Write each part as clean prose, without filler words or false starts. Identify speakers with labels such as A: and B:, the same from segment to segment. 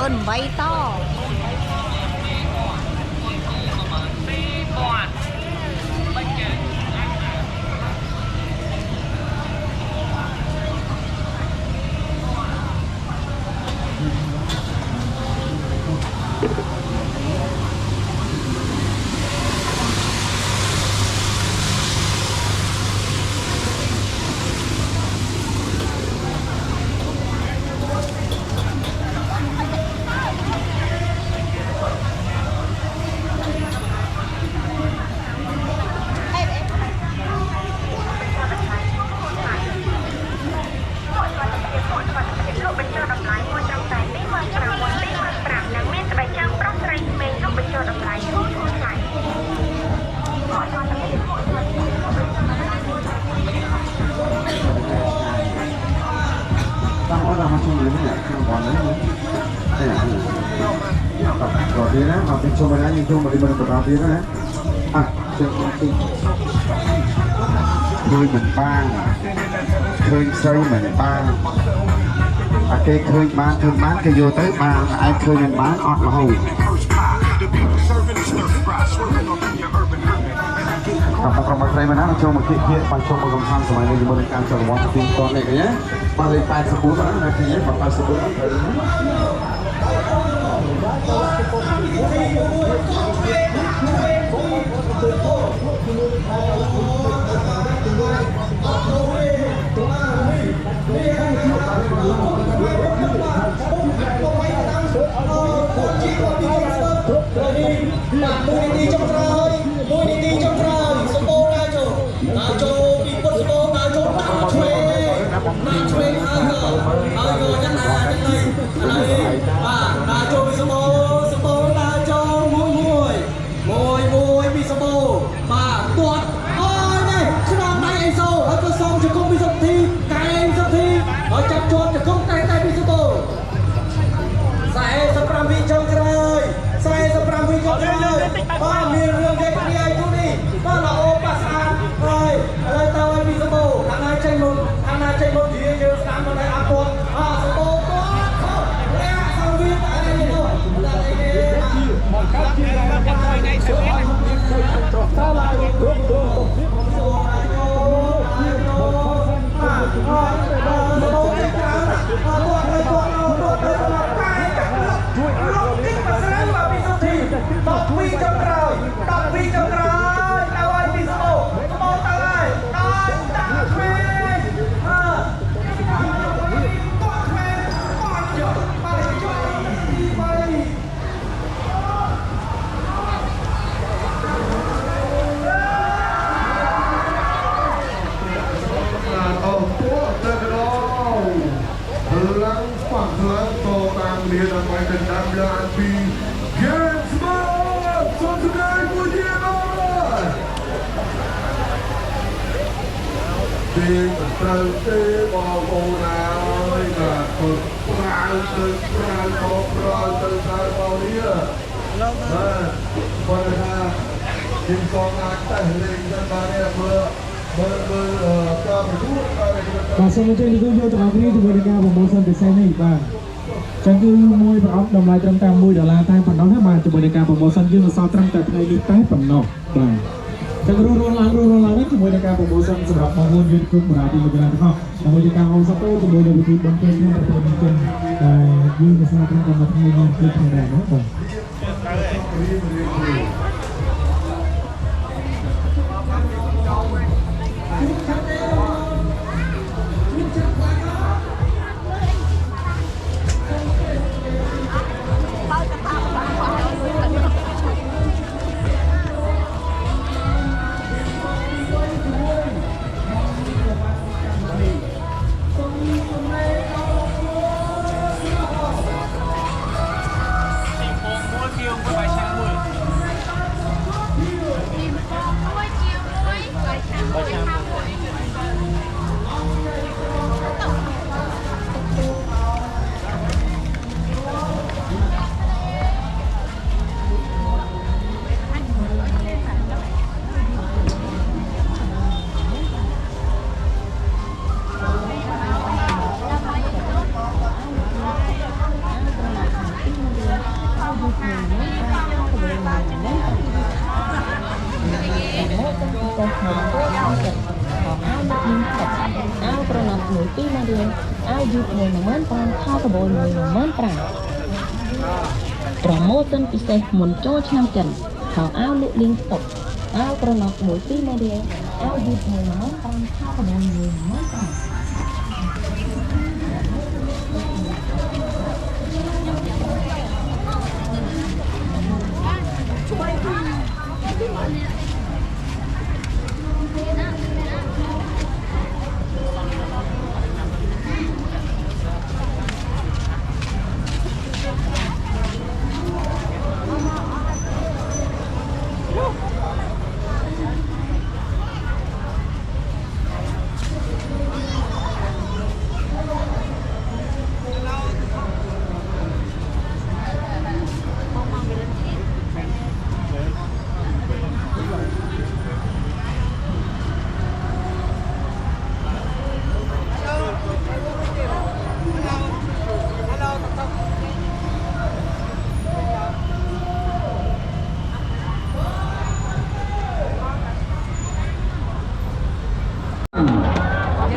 A: 18,000
B: ก่อนดีนะเอาเป็นชมไปนะยิงชมบริบทประกอบดีนะอ่ะเชิญตีเคยเหมือนบ้างเคยใส่เหมือนบ้างโอเคเคยบ้านเคยโยเตอร์บ้างไอ้เคยเป็นบ้านออดมาหูเรามาใครมานะชมมาเที่ยวไปชมมากำพังสมัยในบริการจังหวัดตีตอนไหนกันเนี่ยมาเลยไปสกู๊ตนะทีนี้มาไปสกู๊ต
C: Pasal macam itu yo tak ni tu boleh kau promotion design ni bang. Jangan mui berapa damai tentang mui dalam time penuh ni bang. Cuba dekat promotion je besar tentang time ni time penuh bang. Jangan rulang ni cuba dekat promotion sebab bangun YouTube berarti lebih lama. Namun dekat orang satu cuba dekat bantuan ni atau mungkin you besar tentang time ni kita ada bang.
A: ប្រណប់មួយពីមករៀនអាវយឺតមួយ15000ខោកបូនមួយ15000ប្រម៉ូសិនពិសេសមុនចូលឆ្នាំចិនខោអាវលក់លៀងស្តុកអាវប្រណប់មួយពីមករៀនអាវយឺតមួយ15000ខោកបូនមួយ15000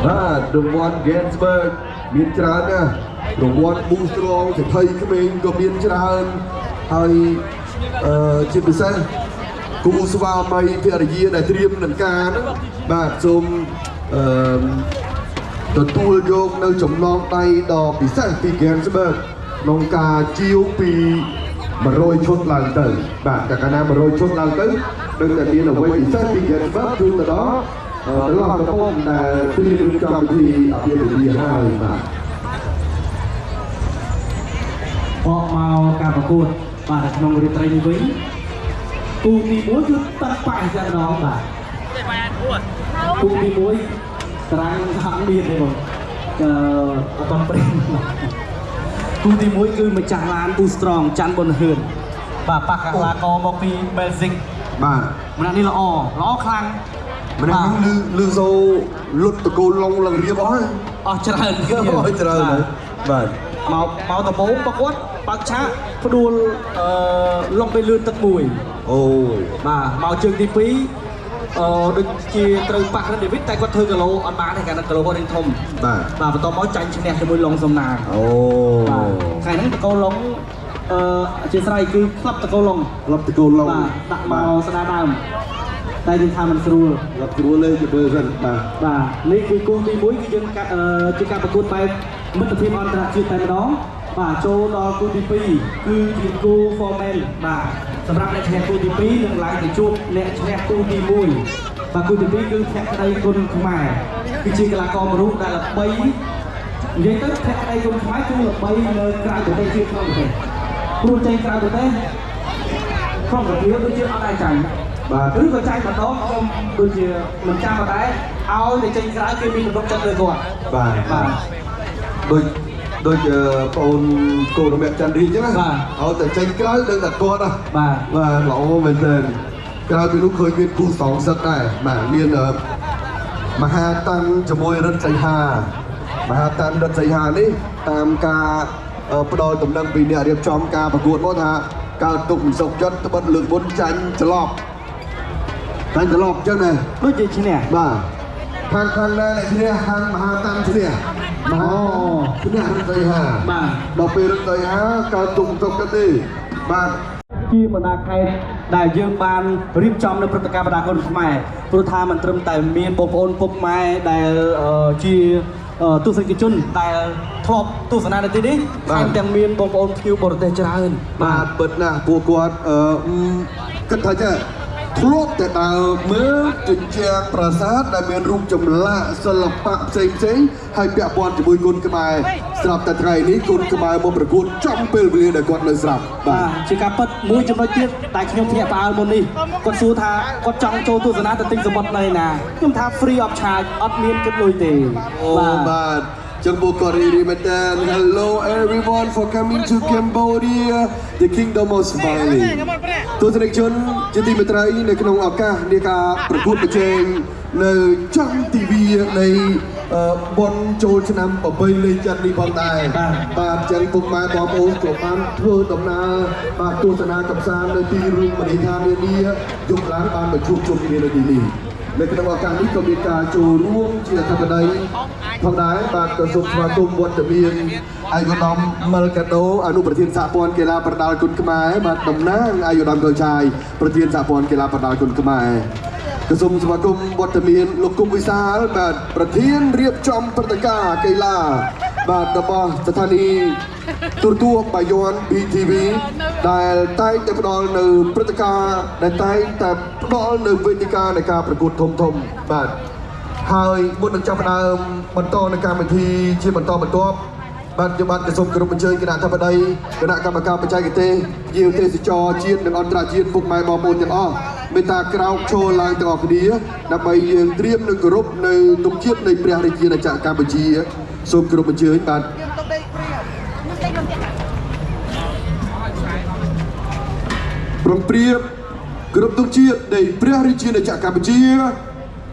D: បាទរង្វាន់ Gainsbourg មានច្រើនណាស់រង្វាន់ Boost Strong សិទ្ធិក្មេងក៏មានច្រើនហើយជាពិសេសគូស្វាមីភរិយាដែលត្រៀមនឹងការហ្នឹងបាទសូមទទួលយកនៅចំណងដៃដ៏ពិសេសពី Gainsbourg ក្នុងការជាវពី100ឈុតឡើងទៅបាទតែកាលណា100ឈុតឡើងទៅនឹងតែមានអ្វីពិសេសពី Gainsbourg ជូនទៅដល់ឡោះកំពុងដែលត្រៀមចំពិធីអភិរិយាហើយបាទ
C: អបមកការប្រកួតបាទក្នុងរាត្រីនេះវិញគូទី1គឺតាក់ប៉ែតែម្ដងបាទគូទី1តារាងខាងមានទេបងអត់ព្រេងគូទី1គឺម្ចាស់ឡាន Boost Strong ច័ន្ទប៊ុនហឿនបាទប៉ះកីឡាករមកពី Belgium
D: បាទ
C: ម្នាក់នេះល្អខ្លាំង
D: ម្នាក់នេះលឺសូលុតតកូលឡុងឡើងរៀបអស់
C: អស់ច្រើន
D: ច្រើនហើយបាទ
C: មកដំបូងប្រកួតបើកឆាកផ្ដួលលំពេលលឿនទឹកមួយ
D: អូយ
C: បាទមកជើងទី2ដូចជាត្រូវប៉ះរ៉េដេវីតតែគាត់ធ្វើគីឡូអត់បានទេកាលណាគីឡូគាត់នឹងធំ
D: បាទ
C: បាទបន្តមកចាញ់ឈ្នះជាមួយឡុងសំណាង
D: អូ
C: បាទថ្ងៃហ្នឹងតកូលឡុងអធិស្ឋានគឺក្លឹបតកូលឡុង
D: ក្លឹបតកូលឡុង
C: បាទដាក់មកស្ដារដើមតែយើងថាមិនស្រួល
D: ក្លឹបស្រួលលេងទៅសិនបាទ
C: បាទនេះគឺគូទី1គឺយើងជាការប្រកួតបែបមិត្តភាពអន្តរជាតិតែម្ដងបាទចូលដល់គូទី2គឺជាគូ formal បាទសម្រាប់អ្នកឈ្នះគូទី2នឹងឡើងទៅជួបអ្នកឈ្នះគូទី1បាទគូទី2គឺភក្តីគុណខ្មែរគឺជាកីឡាករមួយរូបដែលល្បីនិយាយទៅភក្តីគុណខ្មែរគឺល្បីនៅក្រៅប្រទេសជាក្នុងប្រទេសព្រោះចេញក្រៅប្រទេសក្នុងប្រទេសដូចជាអត់អាចចាញ់បាទឬក៏ចាញ់ម្ដងខ្ញុំដូចជាមិនចាំតែឲ្យតែចេញក្រៅគេមានទំនុកចិត្តលើគាត់
D: បាទ
C: បាទ
D: ដូចបងអូនកូនរមៈច័ន្ទរីអញ្ចឹងណា
C: បាទ
D: ឲ្យតែចេញក្រៅដឹងតែគាត់ណា
C: បាទ
D: បាទល្អមែនទែនក្រៅពីនោះឃើញមានគូសងសឹកដែរបាទមានមហាតាំងជាមួយរិទ្ធសីហាមហាតាំងរិទ្ធសីហានេះតាមការផ្ដល់ដំណឹងពីអ្នករៀបចំការប្រកួតមកថាកើតទុកមិនសុខចិត្តត្បិតលើកមុនចាញ់ច្រឡប់អញ្ចឹងណា
C: ដូចជាឈ្នះ
D: បាទខាងណាអ្នកឈ្នះខាងមហាតាំងឈ្នះមហាឈ្នះរិទ្ធសីហា
C: បាទ
D: ដល់ពេលរិទ្ធសីហាកើតទុកមិនសុខចិត្តទេបាទ
C: ជាបណ្ដាខេត្តដែលយើងបានរៀបចំនៅព្រឹត្តិការណ៍បណ្ដាគុណខ្មែរព្រោះថាមិនត្រឹមតែមានបងប្អូនពុកម៉ែដែលជាទស្សនិកជនដែលធ្លាប់ទស្សនានៅទីនេះតែទាំងមានបងប្អូនភ្ញៀវបរទេសច្រើន
D: បាទពិតណាស់ពួកគាត់គិតថាចេះធ្លាប់តែដើរមើលជញ្ជាំងប្រាសាទដែលមានរូបចម្លាក់សិល្បៈផ្សេងហើយពាក់ព័ន្ធជាមួយគុណខ្មែរស្រាប់តែថ្ងៃនេះគុណខ្មែរមកប្រកួតចំពេលវេលាដែលគាត់នៅស្រាប់
C: បាទជាការពិតមួយចំណុចទៀតដែលខ្ញុំភ្ញាក់ផ្អើលមុននេះគាត់សួរថាគាត់ចង់ចូលទស្សនាទៅទិញសមុទ្រនៅណាខ្ញុំថា free of charge អត់មានគិតលុយទេ
D: បាទចឹងពួកគាត់រីមែនតើ Hello everyone for coming to Cambodia the kingdom of smiling ទស្សនិកជនជាទីមេត្រីនៅក្នុងឱកាសនៃការប្រកួតប្រជែងនៅចំទិវានៃ បុណ្យចូលឆ្នាំប្រពៃណីចិននេះផងដែរបាទចឹងពុកម៉ែបងប្អូនក៏បានធ្វើដំណើរបាទទស្សនាកម្សាន្តនៅទីរួមមនីដ្ឋាននានាយប់ឡើងបានមកជួបជុំគ្នានៅទីនេះនៅក្នុងឱកាសនេះក៏មានការចូលរួមជាអធិបតីផងដែរបាទក៏សូមស្វាគមន៍វត្តមានអាយុដំមិលកាដូអនុប្រធានសហព័ន្ធកីឡាប្រដាល់គុនខ្មែរបាទតំណាងអាយុដំកោចាយប្រធានសហព័ន្ធកីឡាប្រដាល់គុនខ្មែរក៏សូមស្វាគមន៍វត្តមានលោកគុំវិសាលបាទប្រធានរៀបចំព្រឹត្តិការណ៍កីឡាបាទរបស់ស្ថានីយ៍ទូរទស្សន៍បាយ័ន BTV ដែលតែងតែផ្ដល់នៅព្រឹត្តិការណ៍ដែលតែងតែផ្ដល់នៅវេទិកានៃការប្រកួតធំបាទហើយមុននឹងចាប់ផ្ដើមបន្តនៅកម្មវិធីជាបន្តបន្ទាប់បាទខ្ញុំបាទក៏សូមគោរពអញ្ជើញគណៈអធិបតីគណៈកម្មការបច្ចេកទេសភ្ញៀវទេសចរជាតិនិងអន្តរជាតិពុកម៉ែបងប្អូនទាំងអស់មេត្តាក្រោកឈរឡើងទាំងអស់គ្នាដើម្បីយើងត្រៀមនឹងគោរពនៅទង់ជាតិនៃព្រះរាជាណាចក្រកម្ពុជាសូមគោរពអញ្ជើញបាទព្រមព្រៀបគោរពទង់ជាតិនៃព្រះរាជាណាចក្រកម្ពុជា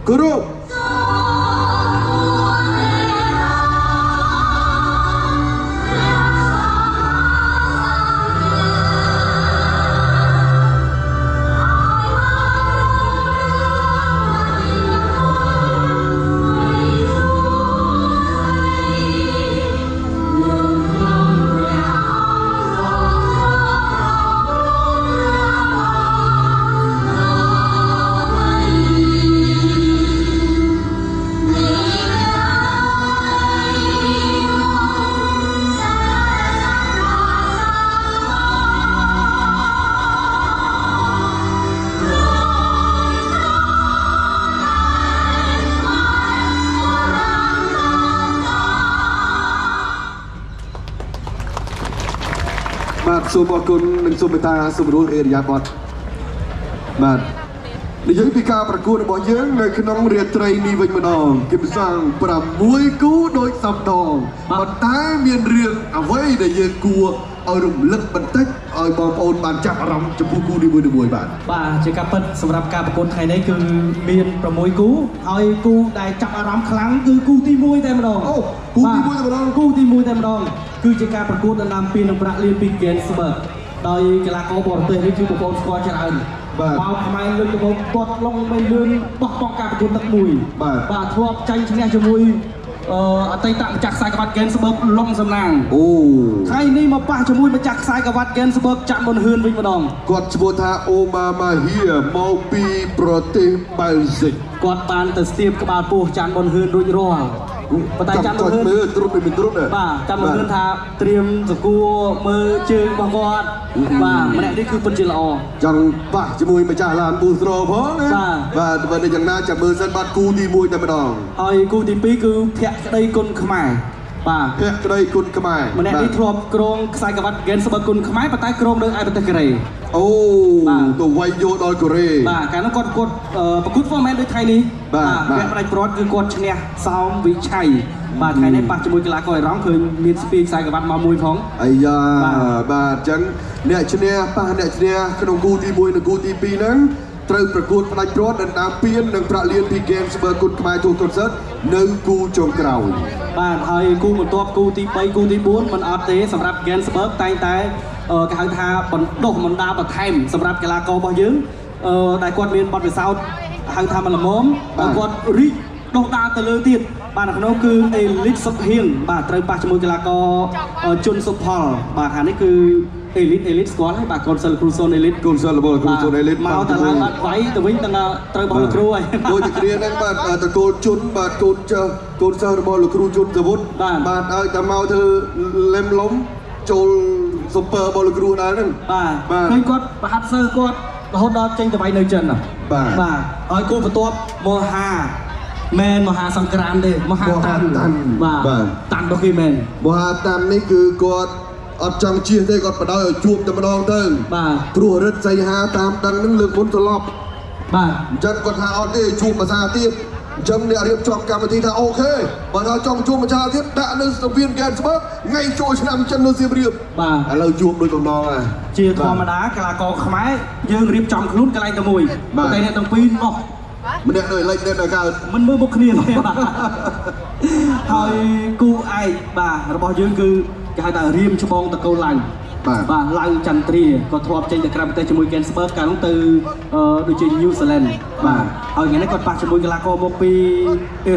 D: គោរពបាទសូមអរគុណនិងសូមមេត្តាសម្រួលអេរិយាបថបាទនិយាយពីការប្រកួតរបស់យើងនៅក្នុងរាត្រីនេះវិញម្ដងគឹមសាំង6គូដោយសំដងប៉ុន្តែមានរឿងអ្វីដែលយើងគួរឲ្យរំលឹកបន្តិចឲ្យបងប្អូនបានចាប់អារម្មណ៍ចំពោះគូនីមួយៗបាទ
C: ជាការពិតសម្រាប់ការប្រកួតថ្ងៃនេះគឺមាន6គូហើយគូដែលចាប់អារម្មណ៍ខ្លាំងគឺគូទី1តែម្ដង
D: អូគូទី1តែម្ដង
C: គូទី1តែម្ដងគឺជាការប្រកួតដណ្ដើមពាននិងប្រាក់លានពី Gainsbourg ដោយកីឡាករបរទេសនេះគឺបងប្អូនស្គាល់ច្រើនមកខ្មែរលើកដំបូងគាត់ឡងមិនលឿនបោះបង់ការប្រកួតទឹកមួយបាទធ្លាប់ចាញ់ឈ្នះជាមួយអតីតម្ចាស់ខ្សែក្បាត់ Gainsbourg ឡុងសំណាង
D: អូ
C: ថ្ងៃនេះមកប៉ះជាមួយម្ចាស់ខ្សែក្បាត់ Gainsbourg ចាក់មុនហឿនវិញម្ដង
D: គាត់ឈ្មោះថាអូម៉ាម៉ាហៀមកពីប្រទេសបែលហ្សិក
C: គាត់បានទៅស្ទាបក្បាលពោះចាន់មុនហឿនរួចរាល់ប៉ុន្តែចាំ
D: មើលទ្រុឌមិនទ្រុឌ
C: បាទចាំមើលថាត្រៀមសកួរមើលជើងរបស់គាត់បាទម្នាក់នេះគឺពិតជាល្អ
D: ចង់ប៉ះជាមួយម្ចាស់ឡានពូស្រផងបាទបើដូចយ៉ាងណាចាំមើលសិនបាទគូទី1តែម្ដង
C: ហើយគូទី2គឺភក្តីគុណខ្មែរ
D: បាទភក្តីគុណខ្មែរ
C: ម្នាក់នេះធ្លាប់ក្រងខ្សែក្បាត់ Gainsbourg គុណខ្មែរប៉ុន្តែក្រងនៅឯប្រទេសកូរ៉េ
D: អូទៅវាយយកដល់កូរ៉េ
C: បាទកាលនោះគាត់ប្រកួត format ដូចថ្ងៃនេះ
D: បាទ
C: អ្នកផ្ដាច់ព្រាត់គឺគាត់ឈ្នះសោមវិឆ័យបាទថ្ងៃនេះប៉ះជាមួយកីឡាករអេរ៉ង់ឃើញមានស្ពីខ្សែក្បាត់មកមួយផង
D: អាយ៉ាបាទអញ្ចឹងអ្នកឈ្នះប៉ះអ្នកឈ្នះក្នុងគូទី1និងគូទី2ហ្នឹងត្រូវប្រកួតផ្ដាច់ព្រាត់ដណ្ដើមពាននិងប្រាក់លានពី Gainsbourg គុណខ្មែរទូកុនសឺតនៅគូចុងក្រោយ
C: បាទហើយគូបន្ទាប់គូទី3គូទី4មិនអត់ទេសម្រាប់ Gainsbourg តែងតែគេហៅថាបណ្ដុះបណ្ដាលបន្ថែមសម្រាប់កីឡាកររបស់យើងដែលគាត់មានបទពិសោធន៍ហៅថាមិនល្មមគាត់រីកដុះដាលទៅលើទៀតបាទនៅក្នុងគឺអេលីតសុខហៀងបាទត្រូវប៉ះជាមួយកីឡាករជុនសុផលបាទខាងនេះគឺអេលីតស្គាល់ហើយបាទកូនសិលគ្រូសូនអេលីត
D: កូនសិលរបស់គ្រូសូនអេលីត
C: មកតែឡើងបាត់វាយទៅវិញទាំងត្រូវរបស់លោកគ្រូហើយ
D: ដូចតែគ្នាហ្នឹងបាទតកូលជុនបាទកូនសិស្សរបស់លោកគ្រូជុនសាវុតបាទឲ្យតែមកធ្វើលឹមលំចូលស៊ុបពើរបស់លោកគ្រូដែរហ្នឹង
C: បាទឃើញគាត់ប្រហាត់សើគាត់រហូតដល់ចេញទៅវាយនៅចិនបាទហើយគូបន្ទាប់មហាមែនមហាសង្ក្រាមទេមហាតាន់បាទតាន់ដល់គេមែន
D: មហាតាន់នេះគឺគាត់អត់ចង់ជៀសទេគាត់បដ ாய் ឲ្យជួបតែម្ដងទៅ
C: បាទ
D: ព្រោះរិទ្ធសីហាតាមដឹងនឹងលើកមុនត្រឡប់
C: បាទ
D: អញ្ចឹងគាត់ថាអត់ទេជួបភាសាទៀតអញ្ចឹងអ្នករៀបចំកម្មវិធីថាអូខេបើថាចង់ជួបម្ចាស់ទៀតដាក់នៅស្ថាប័ន Gainsbourg ថ្ងៃចូលឆ្នាំចិននៅសៀមរាប
C: បាទ
D: ឥឡូវជួបដូចកំណងហើយ
C: ជាធម្មតាកីឡាករខ្មែរយើងរៀបចំខ្លួនកន្លែងតែមួយតែអ្នកទាំងពីរនោះ
D: ម្នាក់ដោយលេចអ្នកដោយកើត
E: មិនមើលមុខគ្នាទេបាទហើយគូឯកបាទរបស់យើងគឺគេហៅថារៀមច្បងតកូលឡើងបាទឡៅចន្ទ្រាក៏ធ្លាប់ចេញទៅក្រៅប្រទេសជាមួយ Gensberg កាលនោះទៅដូចជា New Zealand បាទហើយថ្ងៃនេះគាត់ប៉ះជាមួយកីឡាករមកពីអ៊ី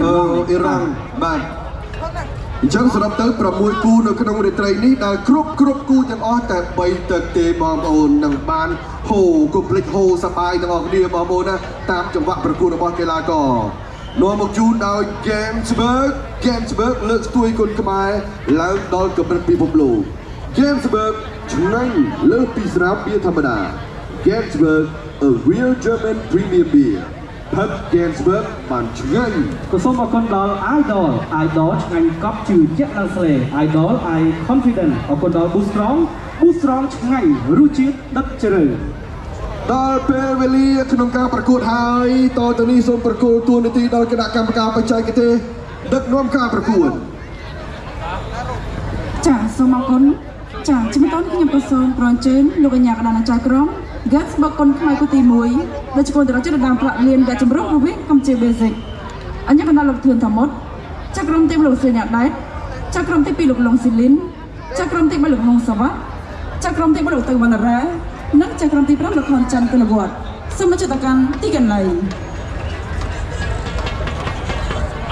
E: រ៉ង់
D: បាទអញ្ចឹងសរុបទៅ6គូនៅក្នុងរាត្រីនេះដែលគ្រប់គូទាំងអស់តែ3ទឹកទេបងប្អូននឹងបានហូកុំភ្លេចហូសប្បាយទាំងអស់គ្នាបងប្អូនណាតាមចង្វាក់ប្រកួតរបស់កីឡាករនាំមកជូនដោយ Gensberg លើកស្ទួយគុនខ្មែរឡើងដល់កម្រិតពិភពលោក Gensberg ឆ្ងាញ់លើសពីស្រាបៀរធម្មតា Gensberg a real German premium beer ផឹក Gensberg បានឆ្ងាញ់
E: ក៏សូមអរគុណដល់ Idol ឆ្ងាញ់កប់ជឿជាក់ដល់ស្លេ Idol I confident អរគុណដល់ Boost Strong ឆ្ងាញ់រសជាតិដិតជ្រៅ
D: ដល់ពេលវេលាក្នុងការប្រកួតហើយតទៅនេះសូមប្រគល់តួនាទីដល់គណៈកម្មការបច្ចេកទេសដឹកនាំការប្រកួត
F: ចាសូមអរគុណចាជំរាបខ្ញុំក៏សូមប្រអញ្ជើញលោកកញ្ញាកណ្ដាលអាចារ្យក្រុម Gensberg គុនខ្មែរគូទី1ដែលឈ្មោះទៅរកចិត្តតាមប្រាក់លៀនវគ្គចម្រុះរវាងកម្ពុជា Basic អញ្ញាកណ្ដាលលោកធឿនថាមុតចាក្រុមទី1លោកសឿញអាដែតចាក្រុមទី2លោកឡុងស៊ីលីនចាក្រុមទី3លោកហុងសាវ៉ាចាក្រុមទី4លោកទៅវណ្ណរ៉ានិងចាក្រុមទី5លោកខនច័ន្ទកុលវត្តសូមចូលទៅកាន់ទីកន្លែង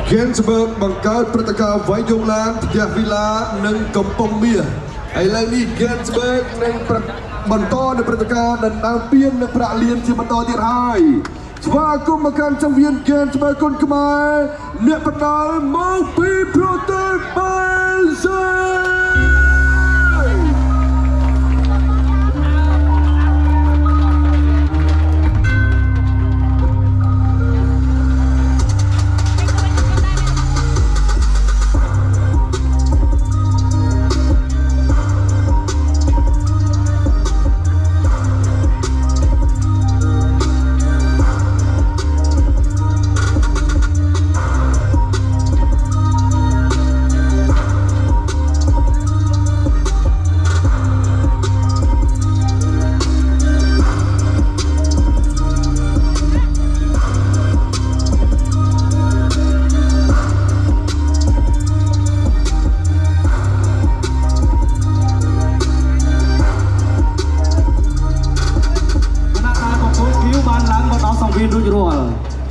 D: Gensberg បង្កើតព្រឹត្តិការណ៍វាយយំឡានផ្ទះវីឡានិងកំពង់មាសឥឡូវនេះ Gensberg នឹងបន្តនៅព្រឹត្តិការណ៍ដណ្ដើមពាននិងប្រាក់លានជាបន្តទៀតហើយស្វាគមន៍មកកាន់សង្វៀន Gensberg គុនខ្មែរអ្នកបដាល់មកពីប្រទេសបាល់សេ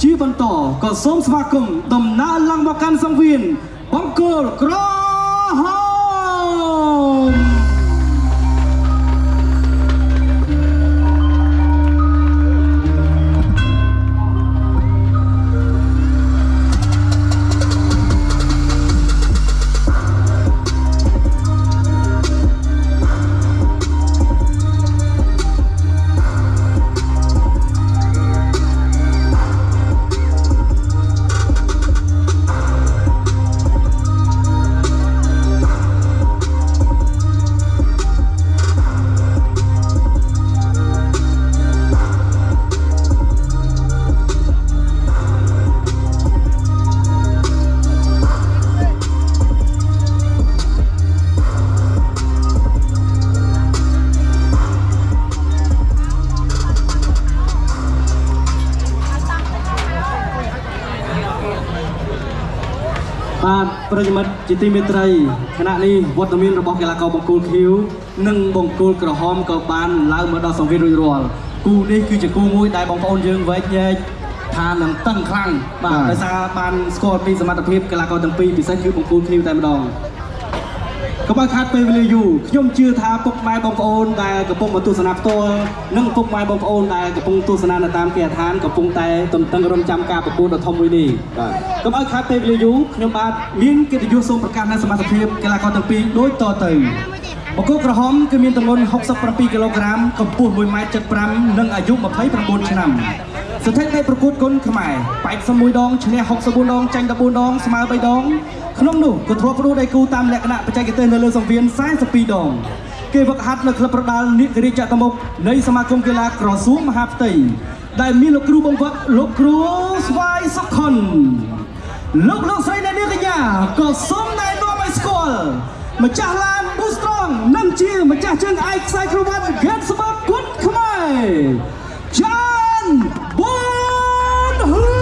D: ជាបន្តក៏សូមស្វាគមន៍ដំណើរឡើងមកកាន់សង្វៀនបង្គោលក្រហម បាទប្រិយមិត្តជាទីមេត្រីគណៈនេះវត្តមានរបស់កីឡាករបង្គោលខៀវនិងបង្គោលក្រហមក៏បានឡើងមកដល់សង្វៀនរួចរាល់គូនេះគឺជាគូមួយដែលបងប្អូនយើងវែកញែកថានឹងតឹងខ្លាំងបាទដោយសារបានស្គាល់ពីសមត្ថភាពកីឡាករទាំងពីរពិសេសគឺបង្គោលខៀវតែម្ដងក៏បើខាត់ពេលវេលាយូរខ្ញុំជឿថាពុកម៉ែបងប្អូនដែលកំពុងមកទស្សនាផ្ទាល់និងពុកម៉ែបងប្អូនដែលកំពុងទស្សនានៅតាមគេដ្ឋានកំពុងតែទន្ទឹងរង់ចាំការប្រកួតដ៏ធំមួយនេះក៏បើខាត់ពេលវេលាយូរខ្ញុំបាទមានកិត្តិយសសូមប្រកាសនៅសមត្ថភាពកីឡាករទាំងពីរដូចតទៅបង្គោលក្រហមគឺមានទម្ងន់67គីឡូក្រាមកម្ពស់ 1.75 និងអាយុ29ឆ្នាំស្ថិតិនៃប្រកួតគុនខ្មែរ81ដងឈ្នះ64ដងចាញ់14ដងស្មើ3ដងក្នុងនោះក៏ធ្លាប់ផ្ដួលដៃគូតាមលក្ខណៈបច្ចេកទេសនៅលើសង្វៀន42ដងគេវឹកហាត់នៅក្លឹបប្រដាល់នាគរាជចតុមុខនៃសមាគមកីឡាក្រសួងមហាផ្ទៃដែលមានលោកគ្រូបង្វឹកលោកគ្រូស្វាយសុខុនលោកស្រីអ្នកនាងកញ្ញាក៏សូមណែនាំឲ្យស្គាល់ម្ចាស់ឡាន Boost Strong និងជាម្ចាស់ជើងឯកខ្សែក្រវ៉ាត់ Gensberg គុនខ្មែរចាន់ប៊ុនហ៊ឺ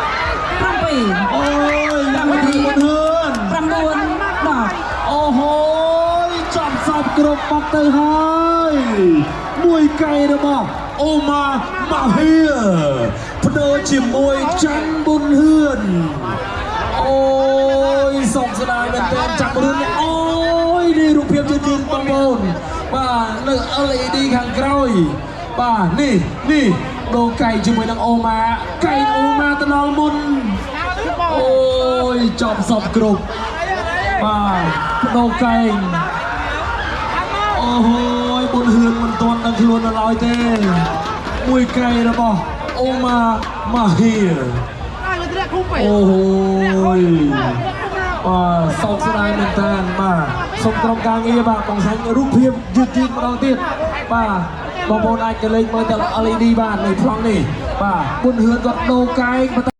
F: 7
E: អូ
C: បកទៅហើយមួយកៃរបស់អូម៉ាម៉ាហៀបដូរជាមួយច័ន្ទប៊ុនហឿនអូយសោកស្ដាយមែនទែនច័ន្ទប៊ុនហឿនអូយនេះរូបភាពជឿនបងប្អូនបាទនៅ LED ខាងក្រោយបាទនេះដូរកៃជាមួយនឹងអូម៉ាកៃអូម៉ាទៅដល់មុនអូយចប់សពគ្រប់បាទដូរកែងអូយប៊ុនហឿនមិនទាន់ដឹងខ្លួននៅឡើយទេមួយកែរបស់អូម៉ាម៉ាហៀអូយបាទសោកស្ដាយមែនតើបាទសូមក្រុមការងារបាទបង្ហាញរូបភាពយឺតម្ដងទៀតបាទបងប្អូនអាចទៅលេខមើលតែ LED បាទនៅប្លង់នេះបាទប៊ុនហឿនគាត់ដូរកែង